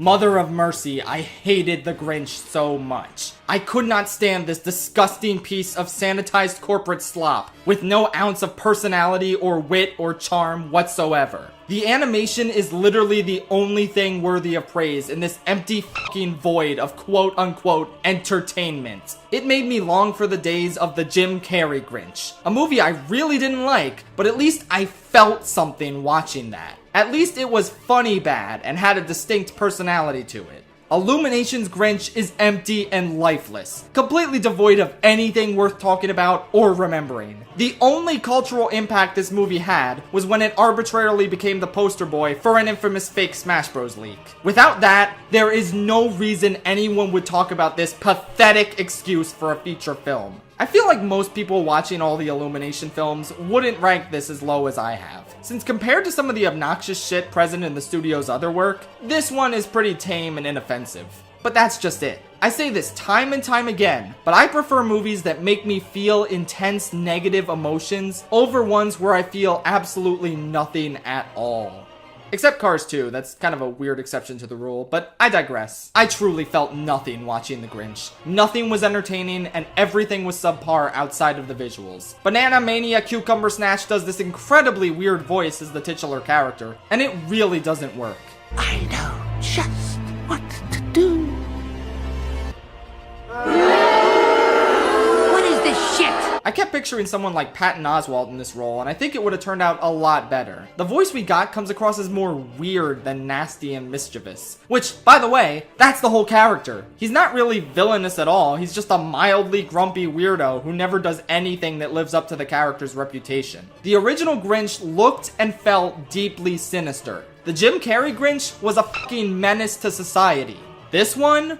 Mother of mercy, I hated the Grinch so much. I could not stand this disgusting piece of sanitized corporate slop with no ounce of personality or wit or charm whatsoever. The animation is literally the only thing worthy of praise in this empty fucking void of quote-unquote entertainment. It made me long for the days of the Jim Carrey Grinch, a movie I really didn't like, but at least I felt something watching that. At least it was funny bad and had a distinct personality to it. Illumination's Grinch is empty and lifeless, completely devoid of anything worth talking about or remembering. The only cultural impact this movie had was when it arbitrarily became the poster boy for an infamous fake Smash Bros. Leak. Without that, there is no reason anyone would talk about this pathetic excuse for a feature film. I feel like most people watching all the Illumination films wouldn't rank this as low as I have, since compared to some of the obnoxious shit present in the studio's other work, this one is pretty tame and inoffensive. But that's just it. I say this time and time again, but I prefer movies that make me feel intense negative emotions over ones where I feel absolutely nothing at all. Except Cars 2, that's kind of a weird exception to the rule, but I digress. I truly felt nothing watching The Grinch. Nothing was entertaining, and everything was subpar outside of the visuals. Banana Mania Cucumber Snatch does this incredibly weird voice as the titular character, and it really doesn't work. I know just what to do. What is this shit? I kept picturing someone like Patton Oswalt in this role, and I think it would have turned out a lot better. The voice we got comes across as more weird than nasty and mischievous. Which, by the way, that's the whole character. He's not really villainous at all, he's just a mildly grumpy weirdo who never does anything that lives up to the character's reputation. The original Grinch looked and felt deeply sinister. The Jim Carrey Grinch was a fucking menace to society. This one,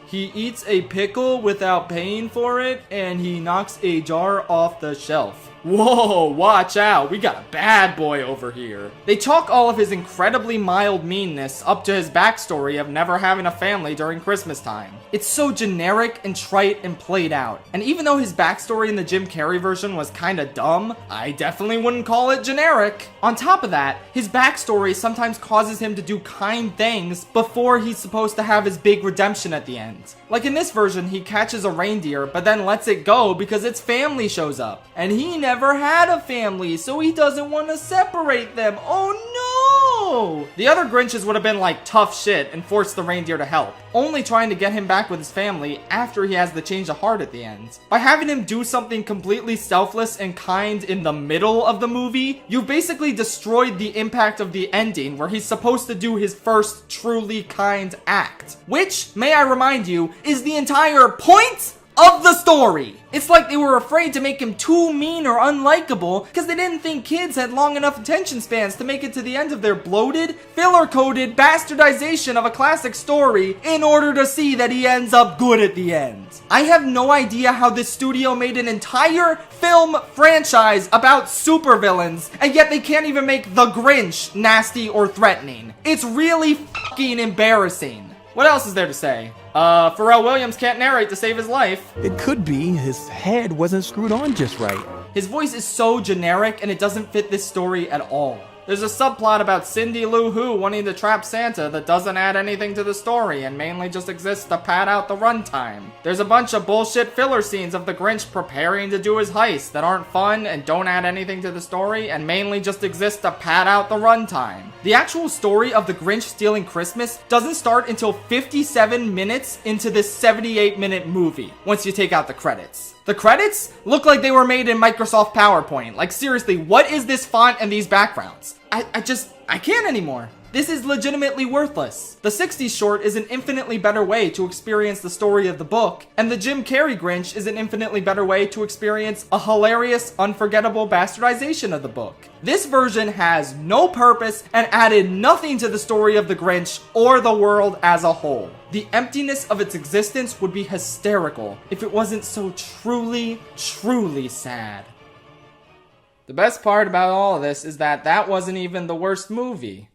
he eats a pickle without paying for it, and he knocks a jar off the shelf. Whoa, watch out, we got a bad boy over here. They chalk all of his incredibly mild meanness up to his backstory of never having a family during Christmas time. It's so generic and trite and played out. And even though his backstory in the Jim Carrey version was kinda dumb, I definitely wouldn't call it generic. On top of that, his backstory sometimes causes him to do kind things before he's supposed to have his big redemption at the end. Like in this version, he catches a reindeer, but then lets it go because its family shows up. And he never had a family, so he doesn't want to separate them. Oh no! The other Grinches would have been like tough shit and forced the reindeer to help, only trying to get him back with his family after he has the change of heart at the end. By having him do something completely selfless and kind in the middle of the movie, you basically destroyed the impact of the ending where he's supposed to do his first truly kind act. Which, may I remind you, is the entire point of the story. It's like they were afraid to make him too mean or unlikable because they didn't think kids had long enough attention spans to make it to the end of their bloated, filler-coded bastardization of a classic story in order to see that he ends up good at the end. I have no idea how this studio made an entire film franchise about supervillains, and yet they can't even make the Grinch nasty or threatening. It's really fucking embarrassing. What else is there to say? Pharrell Williams can't narrate to save his life. It could be his head wasn't screwed on just right. His voice is so generic and it doesn't fit this story at all. There's a subplot about Cindy Lou Who wanting to trap Santa that doesn't add anything to the story and mainly just exists to pad out the runtime. There's a bunch of bullshit filler scenes of the Grinch preparing to do his heist that aren't fun and don't add anything to the story and mainly just exist to pad out the runtime. The actual story of the Grinch stealing Christmas doesn't start until 57 minutes into this 78-minute movie, once you take out the credits. The credits look like they were made in Microsoft PowerPoint. Like seriously, what is this font and these backgrounds? I can't anymore. This is legitimately worthless. The 60s short is an infinitely better way to experience the story of the book, and the Jim Carrey Grinch is an infinitely better way to experience a hilarious, unforgettable bastardization of the book. This version has no purpose and added nothing to the story of the Grinch or the world as a whole. The emptiness of its existence would be hysterical if it wasn't so truly, truly sad. The best part about all of this is that wasn't even the worst movie.